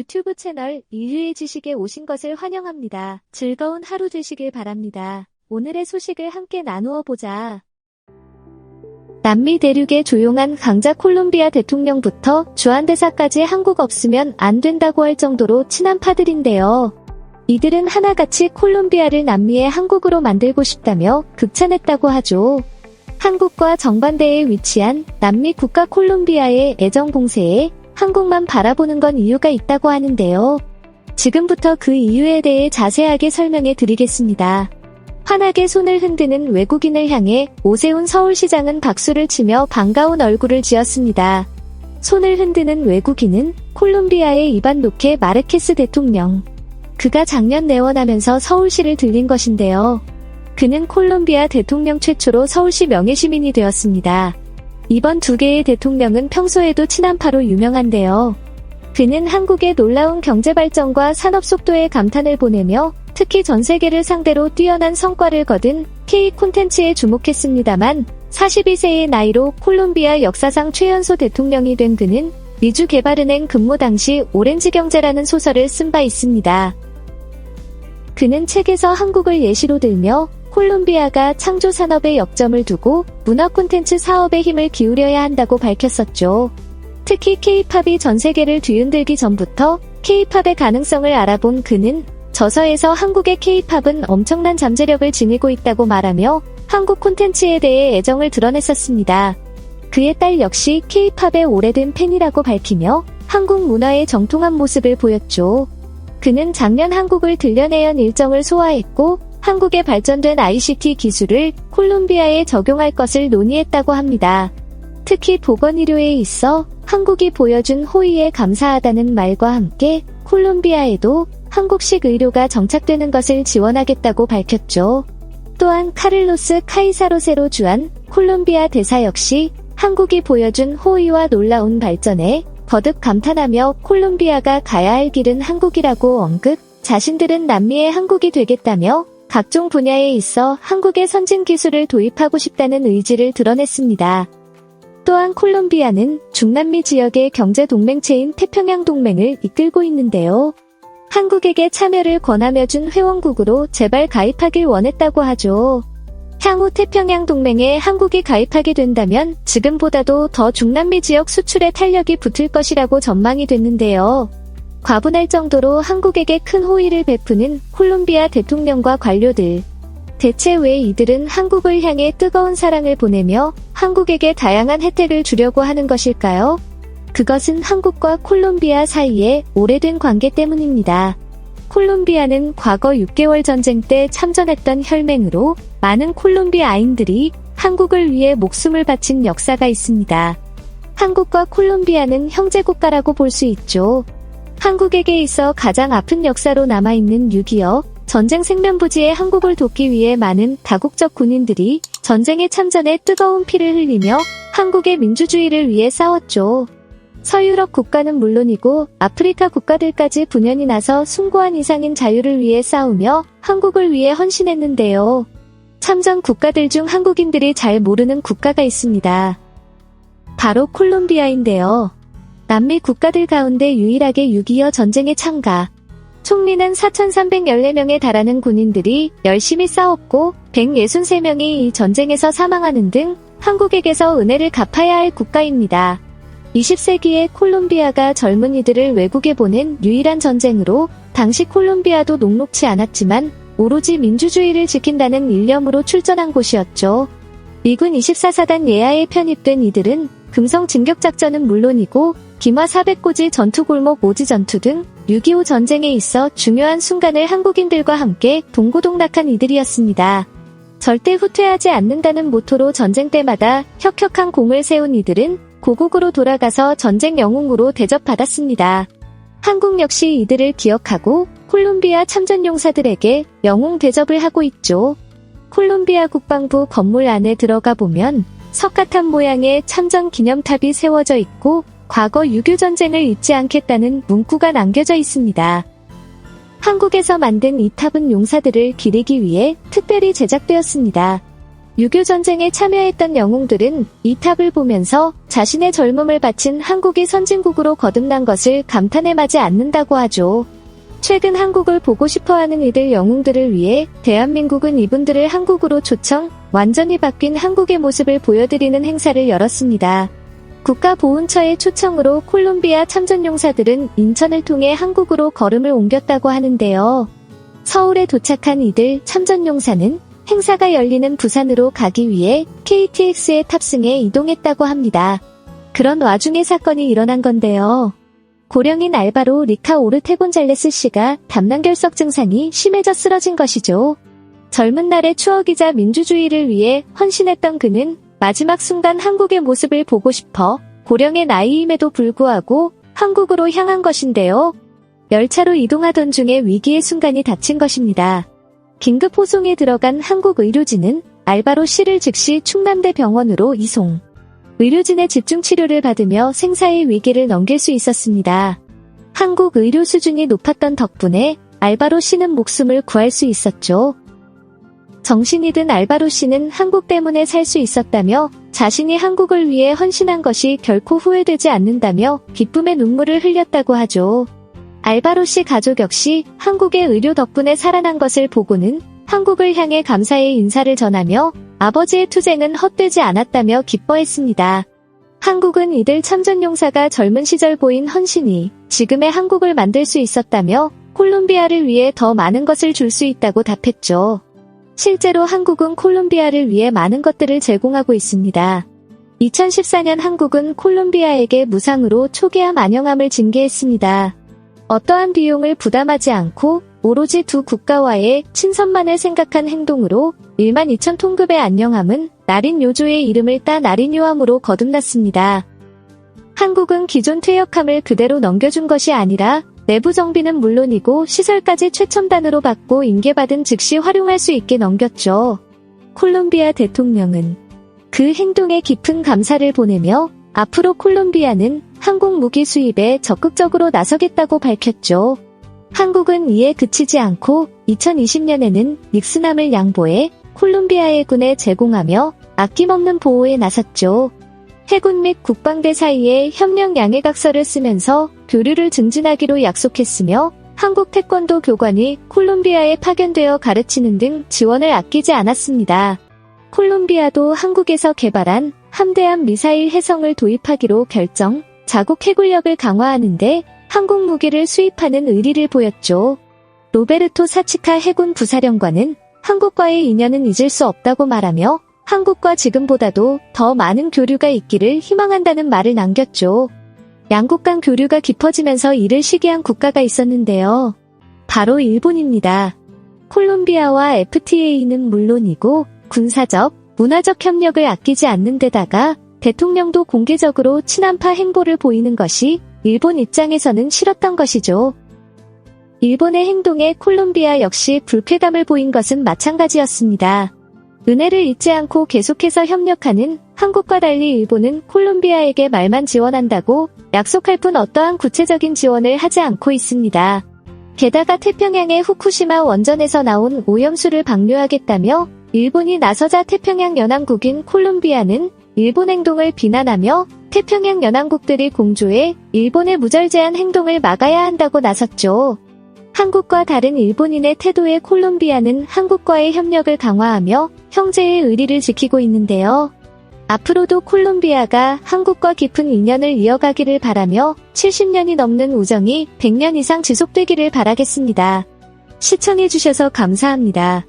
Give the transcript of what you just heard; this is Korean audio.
유튜브 채널 인류의 지식에 오신 것을 환영합니다. 즐거운 하루 되시길 바랍니다. 오늘의 소식을 함께 나누어 보자. 남미 대륙의 조용한 강자 콜롬비아 대통령부터 주한대사까지 한국 없으면 안 된다고 할 정도로 친한 파들인데요. 이들은 하나같이 콜롬비아를 남미의 한국으로 만들고 싶다며 극찬했다고 하죠. 한국과 정반대에 위치한 남미 국가 콜롬비아의 애정 봉쇄에 한국만 바라보는 건 이유가 있다고 하는데요. 지금부터 그 이유에 대해 자세하게 설명해 드리겠습니다. 환하게 손을 흔드는 외국인을 향해 오세훈 서울시장은 박수를 치며 반가운 얼굴을 지었습니다. 손을 흔드는 외국인은 콜롬비아의 이반 로케 마르케스 대통령. 그가 작년 내원하면서 서울시를 들린 것인데요. 그는 콜롬비아 대통령 최초로 서울시 명예시민이 되었습니다. 이번 두 개의 대통령은 평소에도 친한파로 유명한데요. 그는 한국의 놀라운 경제발전과 산업 속도에 감탄을 보내며 특히 전 세계를 상대로 뛰어난 성과를 거둔 K 콘텐츠에 주목했습니다만 42세의 나이로 콜롬비아 역사상 최연소 대통령이 된 그는 미주개발은행 근무 당시 오렌지 경제라는 소설을 쓴 바 있습니다. 그는 책에서 한국을 예시로 들며 콜롬비아가 창조 산업에 역점을 두고 문화 콘텐츠 사업에 힘을 기울여야 한다고 밝혔었죠. 특히 K-팝이 전 세계를 뒤흔들기 전부터 K-팝의 가능성을 알아본 그는 저서에서 한국의 K-팝은 엄청난 잠재력을 지니고 있다고 말하며 한국 콘텐츠에 대해 애정을 드러냈었습니다. 그의 딸 역시 K-팝의 오래된 팬이라고 밝히며 한국 문화의 정통한 모습을 보였죠. 그는 작년 한국을 들려내연 일정을 소화했고 한국의 발전된 ICT 기술을 콜롬비아에 적용할 것을 논의했다고 합니다. 특히 보건의료에 있어 한국이 보여준 호의에 감사하다는 말과 함께 콜롬비아에도 한국식 의료가 정착되는 것을 지원하겠다고 밝혔죠. 또한 카를로스 카이사로세로 주한 콜롬비아 대사 역시 한국이 보여준 호의와 놀라운 발전에 거듭 감탄하며 콜롬비아가 가야 할 길은 한국이라고 언급, 자신들은 남미의 한국이 되겠다며 각종 분야에 있어 한국의 선진 기술을 도입하고 싶다는 의지를 드러냈습니다. 또한 콜롬비아는 중남미 지역의 경제 동맹체인 태평양 동맹을 이끌고 있는데요. 한국에게 참여를 권하며 준 회원국으로 제발 가입하길 원했다고 하죠. 향후 태평양 동맹에 한국이 가입하게 된다면 지금보다도 더 중남미 지역 수출에 탄력이 붙을 것이라고 전망이 됐는데요. 과분할 정도로 한국에게 큰 호의를 베푸는 콜롬비아 대통령과 관료들. 대체 왜 이들은 한국을 향해 뜨거운 사랑을 보내며 한국에게 다양한 혜택을 주려고 하는 것일까요? 그것은 한국과 콜롬비아 사이의 오래된 관계 때문입니다. 콜롬비아는 과거 6개월 전쟁 때 참전했던 혈맹으로 많은 콜롬비아인들이 한국을 위해 목숨을 바친 역사가 있습니다. 한국과 콜롬비아는 형제국가라고 볼 수 있죠. 한국에게 있어 가장 아픈 역사로 남아있는 6.25 전쟁 생면부지의 한국을 돕기 위해 많은 다국적 군인들이 전쟁에 참전해 뜨거운 피를 흘리며 한국의 민주주의를 위해 싸웠죠. 서유럽 국가는 물론이고 아프리카 국가들까지 분연히 나서 숭고한 이상인 자유를 위해 싸우며 한국을 위해 헌신했는데요. 참전 국가들 중 한국인들이 잘 모르는 국가가 있습니다. 바로 콜롬비아인데요. 남미 국가들 가운데 유일하게 6.25 전쟁에 참가. 총리는 4,314명에 달하는 군인들이 열심히 싸웠고 163명이 이 전쟁에서 사망하는 등 한국에게서 은혜를 갚아야 할 국가입니다. 20세기에 콜롬비아가 젊은이들을 외국에 보낸 유일한 전쟁으로 당시 콜롬비아도 녹록치 않았지만 오로지 민주주의를 지킨다는 일념으로 출전한 곳이었죠. 미군 24사단 예하에 편입된 이들은 금성 진격작전은 물론이고 김화 400고지 전투골목 오지 전투 등 6.25 전쟁에 있어 중요한 순간을 한국인들과 함께 동고동락한 이들이었습니다. 절대 후퇴하지 않는다는 모토로 전쟁 때마다 혁혁한 공을 세운 이들은 고국으로 돌아가서 전쟁 영웅으로 대접받았습니다. 한국 역시 이들을 기억하고 콜롬비아 참전용사들에게 영웅 대접을 하고 있죠. 콜롬비아 국방부 건물 안에 들어가 보면 석가탑 모양의 참전 기념탑이 세워져 있고 과거 6.25 전쟁을 잊지 않겠다는 문구가 남겨져 있습니다. 한국에서 만든 이 탑은 용사들을 기리기 위해 특별히 제작되었습니다. 6.25 전쟁에 참여했던 영웅들은 이 탑을 보면서 자신의 젊음을 바친 한국이 선진국으로 거듭난 것을 감탄에 마지 않는다고 하죠. 최근 한국을 보고 싶어하는 이들 영웅들을 위해 대한민국은 이분들을 한국으로 초청, 완전히 바뀐 한국의 모습을 보여드리는 행사를 열었습니다. 국가보훈처의 초청으로 콜롬비아 참전용사들은 인천을 통해 한국으로 걸음을 옮겼다고 하는데요. 서울에 도착한 이들 참전용사는 행사가 열리는 부산으로 가기 위해 KTX에 탑승해 이동했다고 합니다. 그런 와중에 사건이 일어난 건데요. 고령인 알바로 리카 오르테곤잘레스 씨가 담낭결석 증상이 심해져 쓰러진 것이죠. 젊은 날의 추억이자 민주주의를 위해 헌신했던 그는 마지막 순간 한국의 모습을 보고 싶어 고령의 나이임에도 불구하고 한국으로 향한 것인데요. 열차로 이동하던 중에 위기의 순간이 닥친 것입니다. 긴급 호송에 들어간 한국 의료진은 알바로 씨를 즉시 충남대 병원으로 이송. 의료진의 집중 치료를 받으며 생사의 위기를 넘길 수 있었습니다. 한국 의료 수준이 높았던 덕분에 알바로 씨는 목숨을 구할 수 있었죠. 정신이 든 알바로 씨는 한국 때문에 살 수 있었다며 자신이 한국을 위해 헌신한 것이 결코 후회되지 않는다며 기쁨의 눈물을 흘렸다고 하죠. 알바로 씨 가족 역시 한국의 의료 덕분에 살아난 것을 보고는 한국을 향해 감사의 인사를 전하며 아버지의 투쟁은 헛되지 않았다며 기뻐했습니다. 한국은 이들 참전용사가 젊은 시절 보인 헌신이 지금의 한국을 만들 수 있었다며 콜롬비아를 위해 더 많은 것을 줄 수 있다고 답했죠. 실제로 한국은 콜롬비아를 위해 많은 것들을 제공하고 있습니다. 2014년 한국은 콜롬비아에게 무상으로 초기암 안녕암을 징계했습니다. 어떠한 비용을 부담하지 않고 오로지 두 국가와의 친선만을 생각한 행동으로 12,000톤급의 안녕암은 나린 요조의 이름을 따 나린요암으로 거듭났습니다. 한국은 기존 퇴역함을 그대로 넘겨준 것이 아니라 내부 정비는 물론이고 시설까지 최첨단으로 받고 인계받은 즉시 활용할 수 있게 넘겼죠. 콜롬비아 대통령은 그 행동에 깊은 감사를 보내며 앞으로 콜롬비아는 한국 무기 수입에 적극적으로 나서겠다고 밝혔죠. 한국은 이에 그치지 않고 2020년에는 닉슨함을 양보해 콜롬비아 해군에 제공하며 아낌없는 보호에 나섰죠. 해군 및 국방대 사이에 협력 양해각서를 쓰면서 교류를 증진하기로 약속했으며 한국 태권도 교관이 콜롬비아에 파견되어 가르치는 등 지원을 아끼지 않았습니다. 콜롬비아도 한국에서 개발한 함대함 미사일 해성을 도입하기로 결정, 자국 해군력을 강화하는데 한국 무기를 수입하는 의리를 보였죠. 로베르토 사치카 해군 부사령관은 한국과의 인연은 잊을 수 없다고 말하며 한국과 지금보다도 더 많은 교류가 있기를 희망한다는 말을 남겼죠. 양국 간 교류가 깊어지면서 이를 시기한 국가가 있었는데요. 바로 일본입니다. 콜롬비아와 FTA는 물론이고 군사적, 문화적 협력을 아끼지 않는 데다가 대통령도 공개적으로 친한파 행보를 보이는 것이 일본 입장에서는 싫었던 것이죠. 일본의 행동에 콜롬비아 역시 불쾌감을 보인 것은 마찬가지였습니다. 은혜를 잊지 않고 계속해서 협력하는 한국과 달리 일본은 콜롬비아에게 말만 지원한다고 약속할 뿐 어떠한 구체적인 지원을 하지 않고 있습니다. 게다가 태평양의 후쿠시마 원전에서 나온 오염수를 방류하겠다며 일본이 나서자 태평양 연안국인 콜롬비아는 일본 행동을 비난하며 태평양 연안국들이 공조해 일본의 무절제한 행동을 막아야 한다고 나섰죠. 한국과 다른 일본인의 태도에 콜롬비아는 한국과의 협력을 강화하며 형제의 의리를 지키고 있는데요. 앞으로도 콜롬비아가 한국과 깊은 인연을 이어가기를 바라며 70년이 넘는 우정이 100년 이상 지속되기를 바라겠습니다. 시청해주셔서 감사합니다.